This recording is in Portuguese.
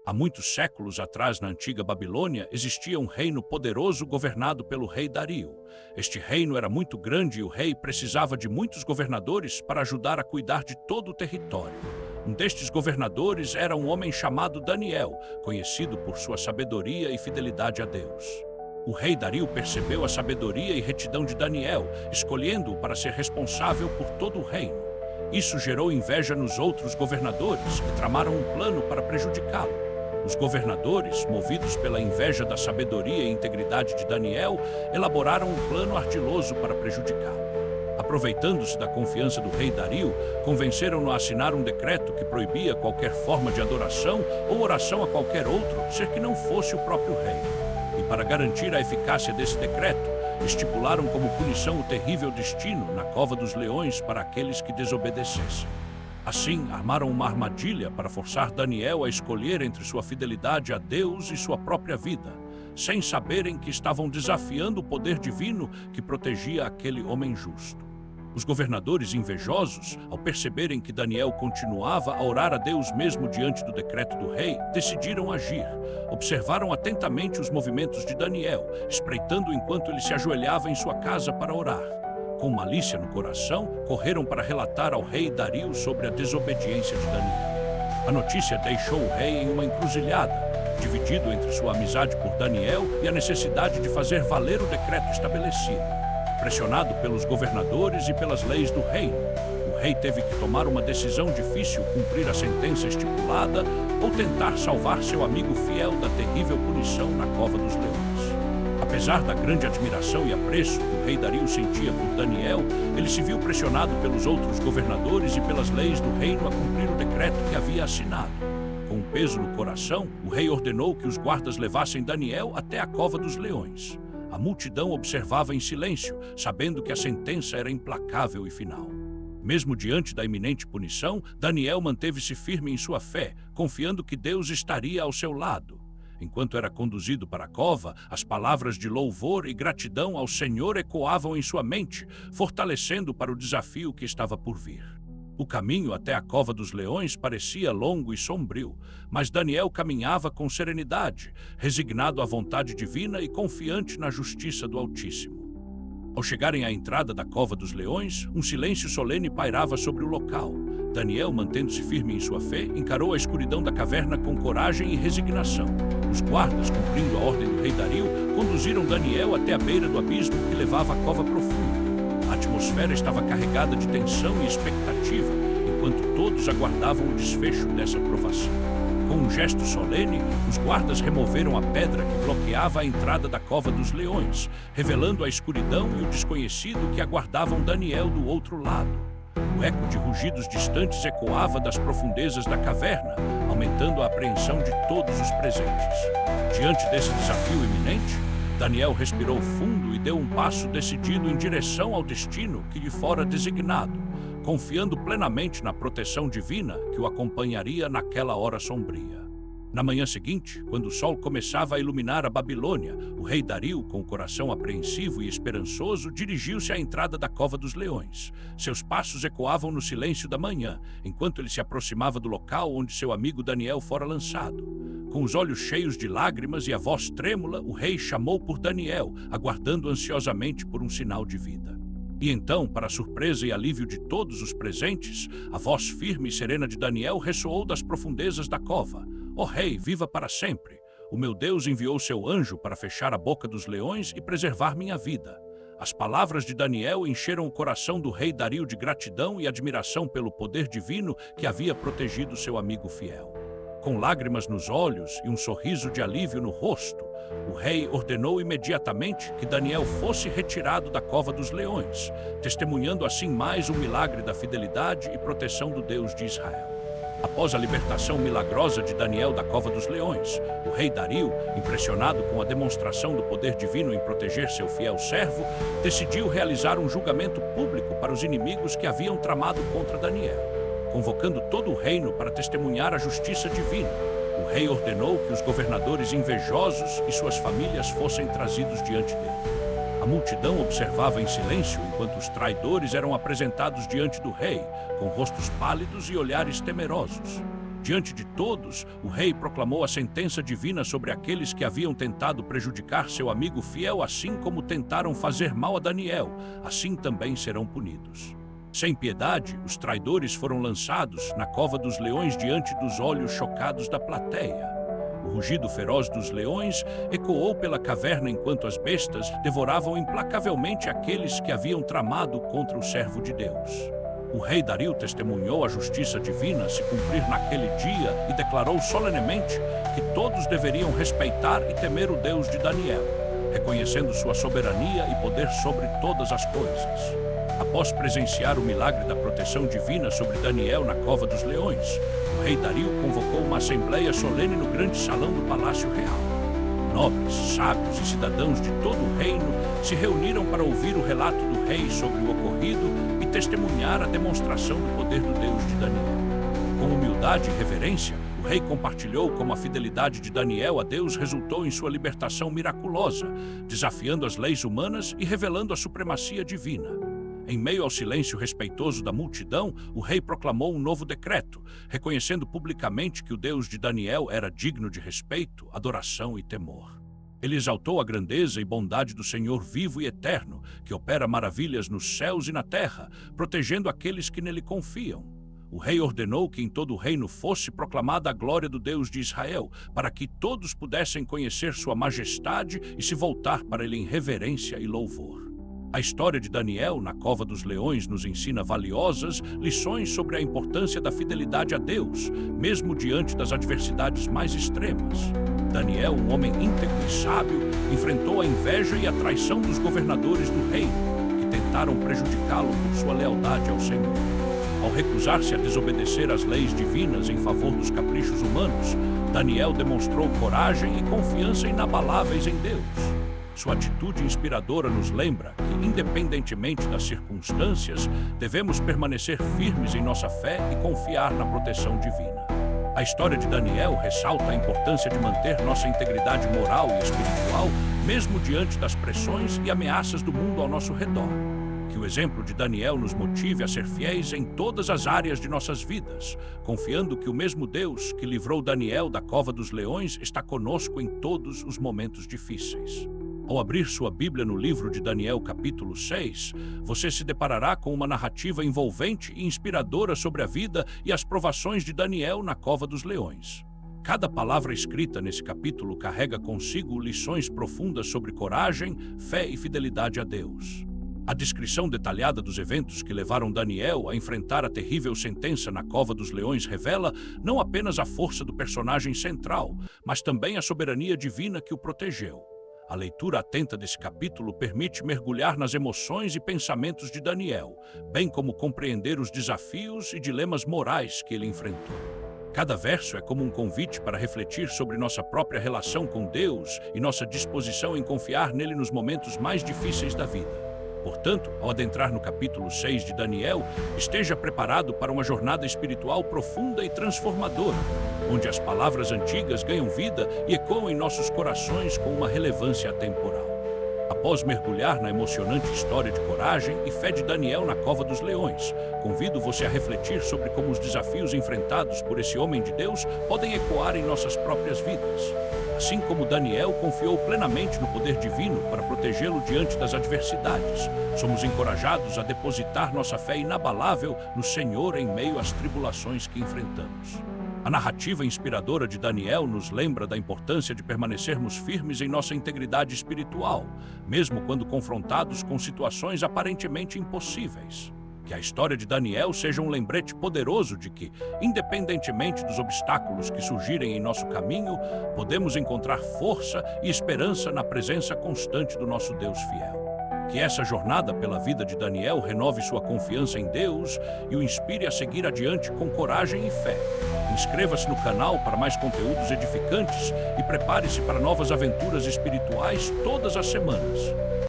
Há muitos séculos atrás, na antiga Babilônia, existia um reino poderoso governado pelo rei Dario. Este reino era muito grande e o rei precisava de muitos governadores para ajudar a cuidar de todo o território. Um destes governadores era um homem chamado Daniel, conhecido por sua sabedoria e fidelidade a Deus. O rei Dario percebeu a sabedoria e retidão de Daniel, escolhendo-o para ser responsável por todo o reino. Isso gerou inveja nos outros governadores, que tramaram um plano para prejudicá-lo. Os governadores, movidos pela inveja da sabedoria e integridade de Daniel, elaboraram um plano ardiloso para prejudicá-lo. Aproveitando-se da confiança do rei Dario, convenceram-no a assinar um decreto que proibia qualquer forma de adoração ou oração a qualquer outro, ser que não fosse o próprio rei. E para garantir a eficácia desse decreto, estipularam como punição o terrível destino na cova dos leões para aqueles que desobedecessem. Assim, armaram uma armadilha para forçar Daniel a escolher entre sua fidelidade a Deus e sua própria vida, sem saberem que estavam desafiando o poder divino que protegia aquele homem justo. Os governadores invejosos, ao perceberem que Daniel continuava a orar a Deus mesmo diante do decreto do rei, decidiram agir. Observaram atentamente os movimentos de Daniel, espreitando enquanto ele se ajoelhava em sua casa para orar. Com malícia no coração, correram para relatar ao rei Dario sobre a desobediência de Daniel. A notícia deixou o rei em uma encruzilhada, dividido entre sua amizade por Daniel e a necessidade de fazer valer o decreto estabelecido. Pressionado pelos governadores e pelas leis do reino, o rei teve que tomar uma decisão difícil: cumprir a sentença estipulada ou tentar salvar seu amigo fiel da terrível punição na cova dos leões. Apesar da grande admiração e apreço que o rei Dario sentia por Daniel, ele se viu pressionado pelos outros governadores e pelas leis do reino a cumprir o decreto que havia assinado. Com um peso no coração, o rei ordenou que os guardas levassem Daniel até a cova dos leões. A multidão observava em silêncio, sabendo que a sentença era implacável e final. Mesmo diante da iminente punição, Daniel manteve-se firme em sua fé, confiando que Deus estaria ao seu lado. Enquanto era conduzido para a cova, as palavras de louvor e gratidão ao Senhor ecoavam em sua mente, fortalecendo para o desafio que estava por vir. O caminho até a cova dos leões parecia longo e sombrio, mas Daniel caminhava com serenidade, resignado à vontade divina e confiante na justiça do Altíssimo. Ao chegarem à entrada da cova dos leões, um silêncio solene pairava sobre o local. Daniel, mantendo-se firme em sua fé, encarou a escuridão da caverna com coragem e resignação. Os guardas, cumprindo a ordem do rei Dario, conduziram Daniel até a beira do abismo que levava à cova profunda. A atmosfera estava carregada de tensão e expectativa, enquanto todos aguardavam o desfecho dessa provação. Com um gesto solene, os guardas removeram a pedra que bloqueava a entrada da cova dos leões, revelando a escuridão e o desconhecido que aguardavam Daniel do outro lado. O eco de rugidos distantes ecoava das profundezas da caverna, aumentando a apreensão de todos os presentes. Diante desse desafio iminente, Daniel respirou fundo e deu um passo decidido em direção ao destino que lhe fora designado, confiando plenamente na proteção divina que o acompanharia naquela hora sombria. Na manhã seguinte, quando o sol começava a iluminar a Babilônia, o rei Dario, com o coração apreensivo e esperançoso, dirigiu-se à entrada da cova dos leões. Seus passos ecoavam no silêncio da manhã, enquanto ele se aproximava do local onde seu amigo Daniel fora lançado. Com os olhos cheios de lágrimas e a voz trêmula, o rei chamou por Daniel, aguardando ansiosamente por um sinal de vida. E então, para a surpresa e alívio de todos os presentes, a voz firme e serena de Daniel ressoou das profundezas da cova. Ó rei, viva para sempre! O meu Deus enviou seu anjo para fechar a boca dos leões e preservar minha vida. As palavras de Daniel encheram o coração do rei Dario de gratidão e admiração pelo poder divino que havia protegido seu amigo fiel. Com lágrimas nos olhos e um sorriso de alívio no rosto, o rei ordenou imediatamente que Daniel fosse retirado da cova dos leões, testemunhando assim mais um milagre da fidelidade e proteção do Deus de Israel. Após a libertação milagrosa de Daniel da cova dos leões, o rei Dario, impressionado com a demonstração do poder divino em proteger seu fiel servo, decidiu realizar um julgamento público para os inimigos que haviam tramado contra Daniel. Convocando todo o reino para testemunhar a justiça divina, o rei ordenou que os governadores invejosos e suas famílias fossem trazidos diante dele. A multidão observava em silêncio enquanto os traidores eram apresentados diante do rei, com rostos pálidos e olhares temerosos. Diante de todos, o rei proclamou a sentença divina sobre aqueles que haviam tentado prejudicar seu amigo fiel, assim como tentaram fazer mal a Daniel, assim também serão punidos. Sem piedade, os traidores foram lançados na cova dos leões diante dos olhos chocados da plateia. O rugido feroz dos leões ecoou pela caverna enquanto as bestas devoravam implacavelmente aqueles que haviam tramado contra o servo de Deus. O rei Dario testemunhou a justiça divina se cumprir naquele dia e declarou solenemente que todos deveriam respeitar e temer o Deus de Daniel, reconhecendo sua soberania e poder sobre todas as coisas. Após presenciar o milagre da proteção divina sobre Daniel na cova dos leões, o rei Dario convocou uma assembleia solene no grande salão do Palácio Real. Nobres, sábios e cidadãos de todo o reino se reuniram para ouvir o relato do rei sobre o ocorrido e testemunhar a demonstração do poder do Deus de Daniel. Com humildade e reverência, o rei compartilhou como a fidelidade de Daniel a Deus resultou em sua libertação miraculosa, desafiando as leis humanas e revelando a supremacia divina. Em meio ao silêncio respeitoso da multidão, o rei proclamou um novo decreto, reconhecendo publicamente que o Deus de Daniel era digno de respeito, adoração e temor. Ele exaltou a grandeza e bondade do Senhor vivo e eterno, que opera maravilhas nos céus e na terra, protegendo aqueles que nele confiam. O rei ordenou que em todo o reino fosse proclamada a glória do Deus de Israel, para que todos pudessem conhecer sua majestade e se voltar para ele em reverência e louvor. A história de Daniel na cova dos leões nos ensina valiosas lições sobre a importância da fidelidade a Deus, mesmo diante das adversidades mais extremas. Daniel, um homem íntegro e sábio, enfrentou a inveja e a traição dos governadores do reino, que tentaram prejudicá-lo por sua lealdade ao Senhor. Ao recusar-se a desobedecer às leis divinas em favor dos caprichos humanos, Daniel demonstrou coragem e confiança inabaláveis em Deus. Sua atitude inspiradora nos lembra que, independentemente das circunstâncias, devemos permanecer firmes em nossa fé e confiar na proteção divina. A história de Daniel ressalta a importância de manter nossa integridade moral e espiritual, mesmo diante das pressões e ameaças do mundo ao nosso redor. Que o exemplo de Daniel nos motive a ser fiéis em todas as áreas de nossas vidas, confiando que o mesmo Deus que livrou Daniel da cova dos leões está conosco em todos os momentos difíceis. Ao abrir sua Bíblia no livro de Daniel, capítulo 6, você se deparará com uma narrativa envolvente e inspiradora sobre a vida e as provações de Daniel na cova dos leões. Cada palavra escrita nesse capítulo carrega consigo lições profundas sobre coragem, fé e fidelidade a Deus. A descrição detalhada dos eventos que levaram Daniel a enfrentar a terrível sentença na cova dos leões revela não apenas a força do personagem central, mas também a soberania divina que o protegeu. A leitura atenta desse capítulo permite mergulhar nas emoções e pensamentos de Daniel, bem como compreender os desafios e dilemas morais que ele enfrentou. Cada verso é como um convite para refletir sobre nossa própria relação com Deus e nossa disposição em confiar nele nos momentos mais difíceis da vida. Portanto, ao adentrar no capítulo 6 de Daniel, esteja preparado para uma jornada espiritual profunda e transformadora, onde as palavras antigas ganham vida e ecoam em nossos corações com uma relevância atemporal. Após mergulhar na emocionante história de coragem e fé de Daniel na cova dos leões, convido você a refletir sobre como os desafios enfrentados por esse homem de Deus podem ecoar em nossas próprias vidas. Assim como Daniel confiou plenamente no poder divino para protegê-lo diante das adversidades, somos encorajados a depositar nossa fé inabalável no Senhor em meio às tribulações que enfrentamos. A narrativa inspiradora de Daniel nos lembra da importância de permanecermos firmes em nossa integridade espiritual, mesmo quando confrontados com situações aparentemente impossíveis. Que a história de Daniel seja um lembrete poderoso de que, independentemente dos obstáculos que surgirem em nosso caminho, podemos encontrar força e esperança na presença constante do nosso Deus fiel. Que essa jornada pela vida de Daniel renove sua confiança em Deus e o inspire a seguir adiante com coragem e fé. Inscreva-se no canal para mais conteúdos edificantes e prepare-se para novas aventuras espirituais todas as semanas.